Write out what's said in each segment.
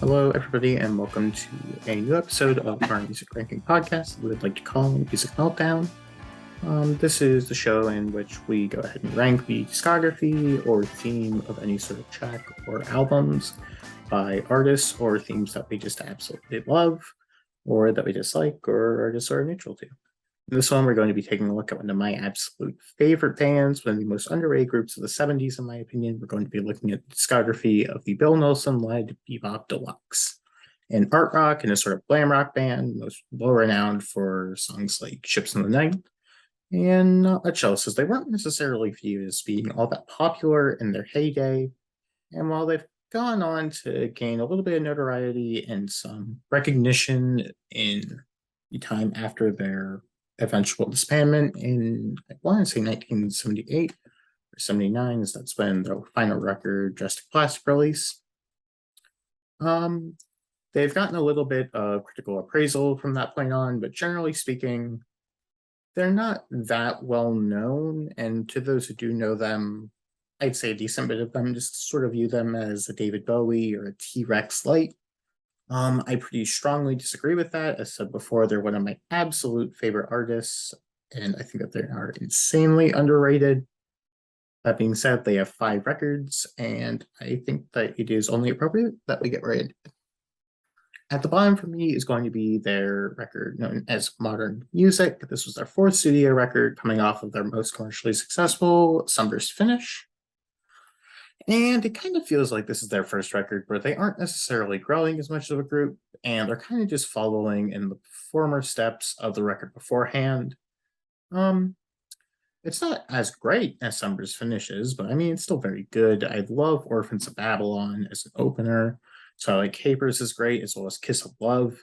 Hello, everybody, and welcome to a new episode of our music ranking podcast we would like to call Music Meltdown. This is the show in which we go ahead and rank the discography or theme of any sort of track or albums by artists or themes that we just absolutely love or that we dislike or are just sort of neutral to. In this one, we're going to be taking a look at one of my absolute favorite bands, one of the most underrated groups of the 70s, in my opinion. We're going to be looking at the discography of the Bill Nelson-led Bebop Deluxe, an art rock and a sort of glam rock band, most well-renowned for songs like Ships in the Night, and not much else, as they weren't necessarily viewed as being all that popular in their heyday. And while they've gone on to gain a little bit of notoriety and some recognition in the time after their eventual disbandment in, I want to say 1978 or 79, as that's when their final record, Drastic Plastic, release. They've gotten a little bit of critical appraisal from that point on, but generally speaking, they're not that well known. And to those who do know them, I'd say a decent bit of them just sort of view them as a David Bowie or a T-Rex light. I pretty strongly disagree with that. As said before, they're one of my absolute favorite artists, and I think that they are insanely underrated. That being said, they have 5 records, and I think that it is only appropriate that we get right into it. At the bottom for me is going to be their record known as Modern Music. This was their 4th studio record, coming off of their most commercially successful Sunburst Finish. And it kind of feels like this is their first record where they aren't necessarily growing as much of a group, and they're kind of just following in the former steps of the record beforehand. Um, it's not as great as Summer's finishes, but I mean, it's still very good. I love Orphans of Babylon as an opener. So like Capers is great, as well as Kiss of Love.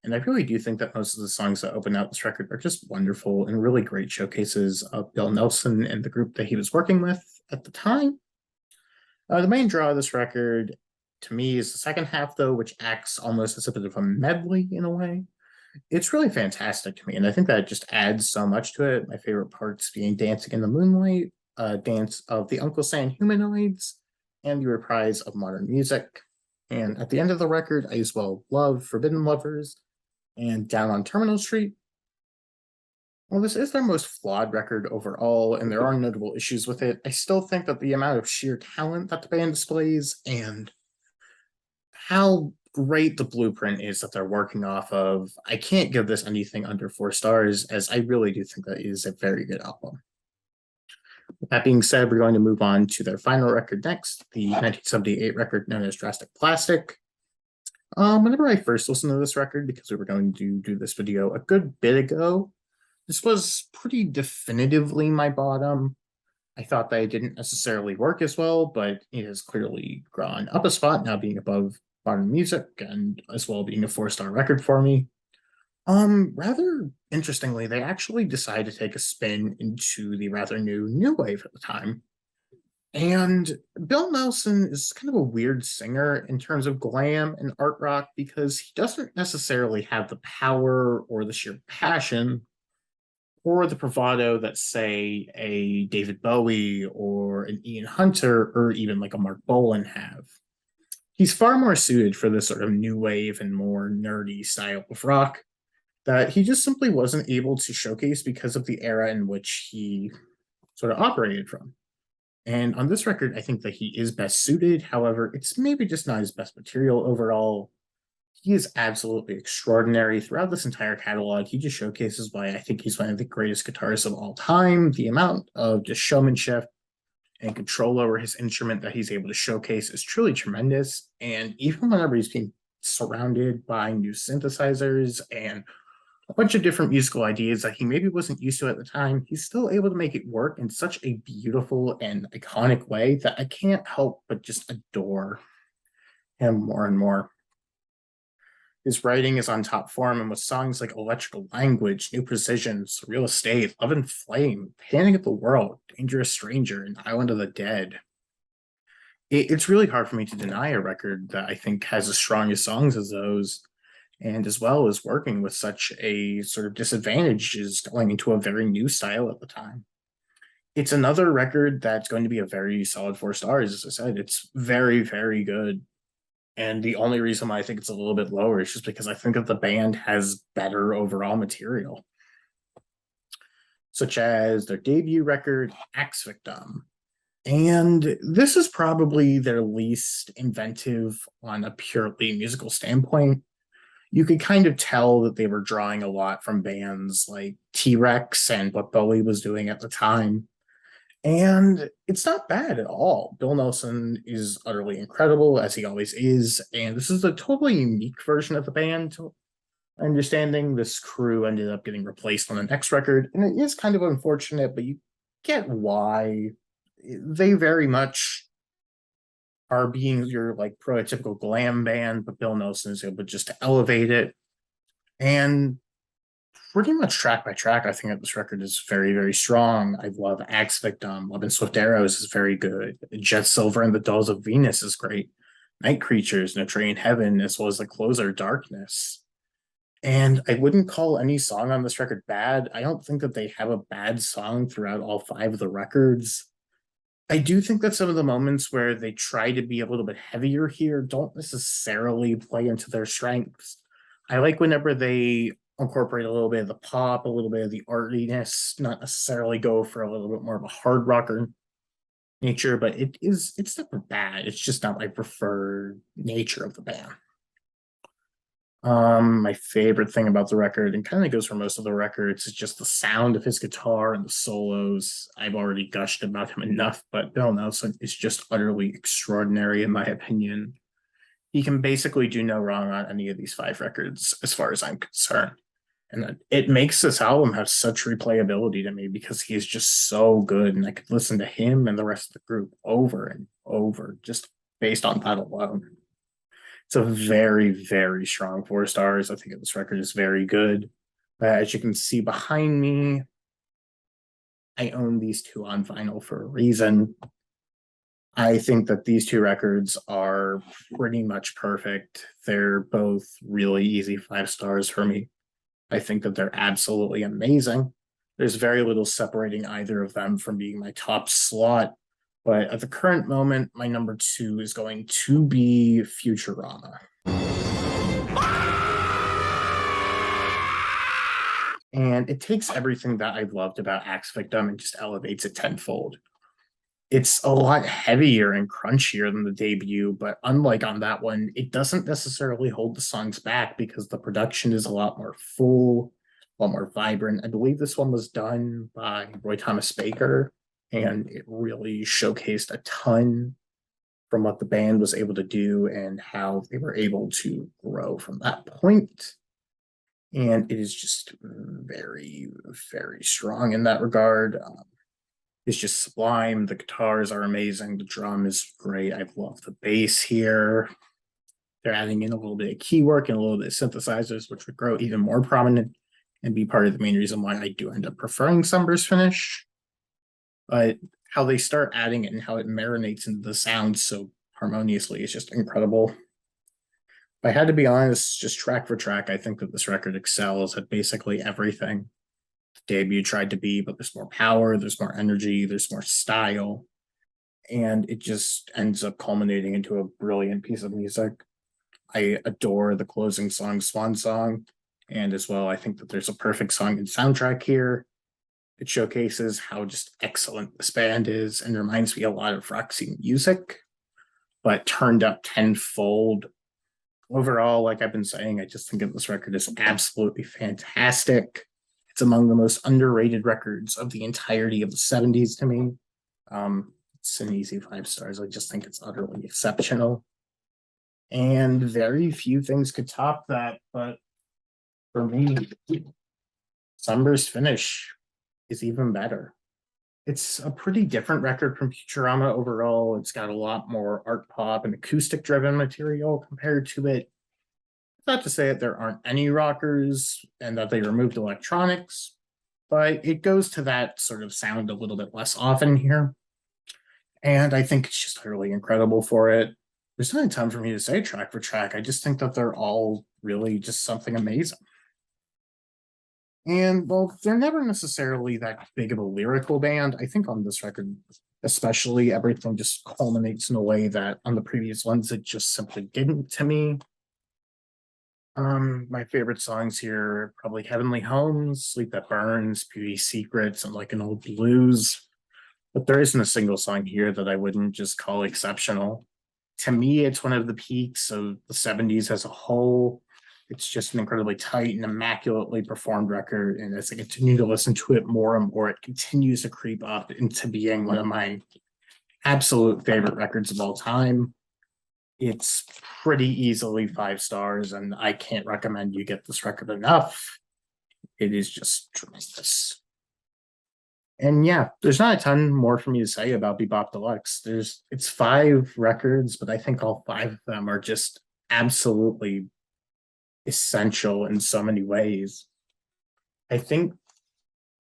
And I really do think that most of the songs that open out this record are just wonderful and really great showcases of Bill Nelson and the group that he was working with at the time. The main draw of this record, to me, is the second half, though, which acts almost as a bit of a medley in a way. It's really fantastic to me, and I think that just adds so much to it. My favorite parts being Dancing in the Moonlight, Dance of the Uncle Sam Humanoids, and the reprise of Modern Music. And at the end of the record, I as well love Forbidden Lovers and Down on Terminal Street. While this is their most flawed record overall, and there are notable issues with it, I still think that the amount of sheer talent that the band displays and how great the blueprint is that they're working off of, I can't give this anything under 4 stars, as I really do think that is a very good album. With that being said, we're going to move on to their final record next, the 1978 record known as Drastic Plastic. Whenever I first listened to this record, because we were going to do this video a good bit ago, this was pretty definitively my bottom. I thought that it didn't necessarily work as well, but it has clearly gone up a spot, now being above Modern Music and as well being a 4-star record for me. Rather interestingly, they actually decided to take a spin into the rather new wave at the time. And Bill Nelson is kind of a weird singer in terms of glam and art rock because he doesn't necessarily have the power or the sheer passion or the bravado that, say, a David Bowie or an Ian Hunter or even like a Mark Bolan have. He's far more suited for this sort of new wave and more nerdy style of rock that he just simply wasn't able to showcase because of the era in which he sort of operated from. And on this record, I think that he is best suited. However, it's maybe just not his best material overall. He is absolutely extraordinary throughout this entire catalog. He just showcases why I think he's one of the greatest guitarists of all time. The amount of just showmanship and control over his instrument that he's able to showcase is truly tremendous. And even whenever he's being surrounded by new synthesizers and a bunch of different musical ideas that he maybe wasn't used to at the time, he's still able to make it work in such a beautiful and iconic way that I can't help but just adore him more and more. His writing is on top form, and with songs like Electrical Language, New Precisions, Real Estate, Love and Flame, Panic at the World, Dangerous Stranger, and Island of the Dead, it's really hard for me to deny a record that I think has as strong as songs as those, and as well as working with such a sort of disadvantage is going into a very new style at the time. It's another record that's going to be a very solid 4 stars. As I said, it's very, very good. And the only reason why I think it's a little bit lower is just because I think that the band has better overall material, such as their debut record, Axe Victim. And this is probably their least inventive on a purely musical standpoint. You could kind of tell that they were drawing a lot from bands like T-Rex and what Bowie was doing at the time. And it's not bad at all. Bill Nelson is utterly incredible, as he always is. And this is a totally unique version of the band. To my understanding, this crew ended up getting replaced on the next record. And it is kind of unfortunate, but you get why. They very much are being your like prototypical glam band, but Bill Nelson is able just to elevate it. And pretty much track by track, I think that this record is very, very strong. I love Axe Victim. Love and Swift Arrows is very good. Jet Silver and the Dolls of Venus is great. Night Creatures, No Train Heaven, as well as the closer Darkness. And I wouldn't call any song on this record bad. I don't think that they have a bad song throughout all five of the records. I do think that some of the moments where they try to be a little bit heavier here don't necessarily play into their strengths. I like whenever they incorporate a little bit of the pop, a little bit of the artiness, not necessarily go for a little bit more of a hard rocker nature, but it's never bad. It's just not my preferred nature of the band. My favorite thing about the record, and kind of goes for most of the records, is just the sound of his guitar and the solos. I've already gushed about him enough, but Bill Nelson is just utterly extraordinary in my opinion. He can basically do no wrong on any of these five records, as far as I'm concerned. And it makes this album have such replayability to me because he is just so good, and I could listen to him and the rest of the group over and over just based on that alone. It's a very, very strong 4 stars. I think this record is very good. As you can see behind me, I own these two on vinyl for a reason. I think that these two records are pretty much perfect. They're both really easy 5 stars for me. I think that they're absolutely amazing. There's very little separating either of them from being my top slot. But at the current moment, my number 2 is going to be Futurama. And it takes everything that I've loved about Axe Victim and just elevates it tenfold. It's a lot heavier and crunchier than the debut, but unlike on that one, it doesn't necessarily hold the songs back because the production is a lot more full, a lot more vibrant. I believe this one was done by Roy Thomas Baker, and it really showcased a ton from what the band was able to do and how they were able to grow from that point. And it is just very, very strong in that regard. It's just sublime. The guitars are amazing. The drum is great. I love the bass here. They're adding in a little bit of keywork and a little bit of synthesizers, which would grow even more prominent and be part of the main reason why I do end up preferring Sunburst Finish. But how they start adding it and how it marinates into the sound so harmoniously is just incredible. If I had to be honest, just track for track, I think that this record excels at basically everything the debut tried to be, but there's more power, there's more energy, there's more style, and it just ends up culminating into a brilliant piece of music. I adore the closing song, Swan Song, and as well, I think that there's a perfect song and soundtrack here. It showcases how just excellent this band is and reminds me a lot of Roxy Music, but turned up tenfold. Overall, like I've been saying, I just think that this record is absolutely fantastic. It's among the most underrated records of the entirety of the 70s to me. It's an easy 5 stars. I just think it's utterly exceptional. And very few things could top that, but for me, Sunburst Finish is even better. It's a pretty different record from Futurama overall. It's got a lot more art pop and acoustic driven material compared to it. Not to say that there aren't any rockers and that they removed electronics, but it goes to that sort of sound a little bit less often here. And I think it's just utterly incredible for it. There's not a time for me to say track for track. I just think that they're all really just something amazing. And well, they're never necessarily that big of a lyrical band. I think on this record, especially everything just culminates in a way that on the previous ones it just simply didn't to me. My favorite songs here are probably Heavenly Homes, Sleep That Burns, Beauty Secrets, and Like an Old Blues. But there isn't a single song here that I wouldn't just call exceptional. To me, it's one of the peaks of the 70s as a whole. It's just an incredibly tight and immaculately performed record. And as I continue to listen to it more and more, it continues to creep up into being one of my absolute favorite records of all time. It's pretty easily 5 stars, and I can't recommend you get this record enough. It is just tremendous. And yeah, there's not a ton more for me to say about Bebop Deluxe. It's 5 records, but I think all 5 of them are just absolutely essential in so many ways. I think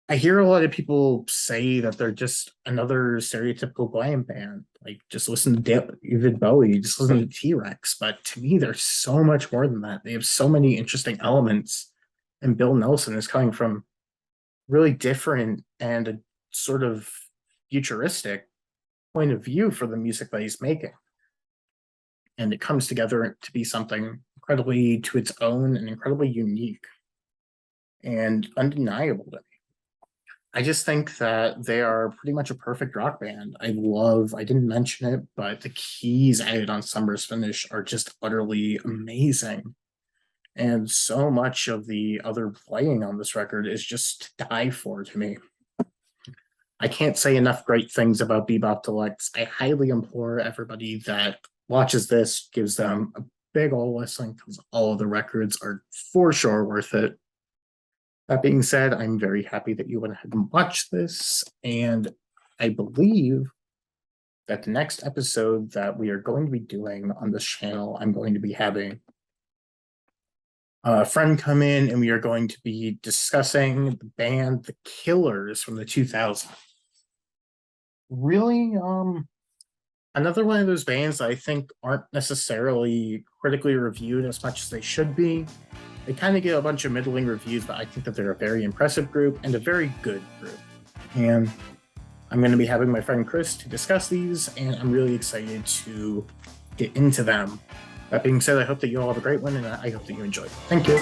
I hear a lot of people say that they're just another stereotypical glam band. Like, just listen to David Bowie, just listen to T-Rex. But to me, there's so much more than that. They have so many interesting elements. And Bill Nelson is coming from really different and a sort of futuristic point of view for the music that he's making. And it comes together to be something incredibly to its own and incredibly unique and undeniable to me. I just think that they are pretty much a perfect rock band. I didn't mention it, but the keys added on Sunburst Finish are just utterly amazing. And so much of the other playing on this record is just to die for to me. I can't say enough great things about Bebop Deluxe. I highly implore everybody that watches this, gives them a big ol' listen, because all of the records are for sure worth it. That being said, I'm very happy that you went ahead and watched this, and I believe that the next episode that we are going to be doing on this channel, I'm going to be having a friend come in, and we are going to be discussing the band The Killers from the 2000s. Really, another one of those bands that I think aren't necessarily critically reviewed as much as they should be. They kind of get a bunch of middling reviews, but I think that they're a very impressive group and a very good group. And I'm going to be having my friend Chris to discuss these, and I'm really excited to get into them. That being said, I hope that you all have a great one, and I hope that you enjoy it. Thank you.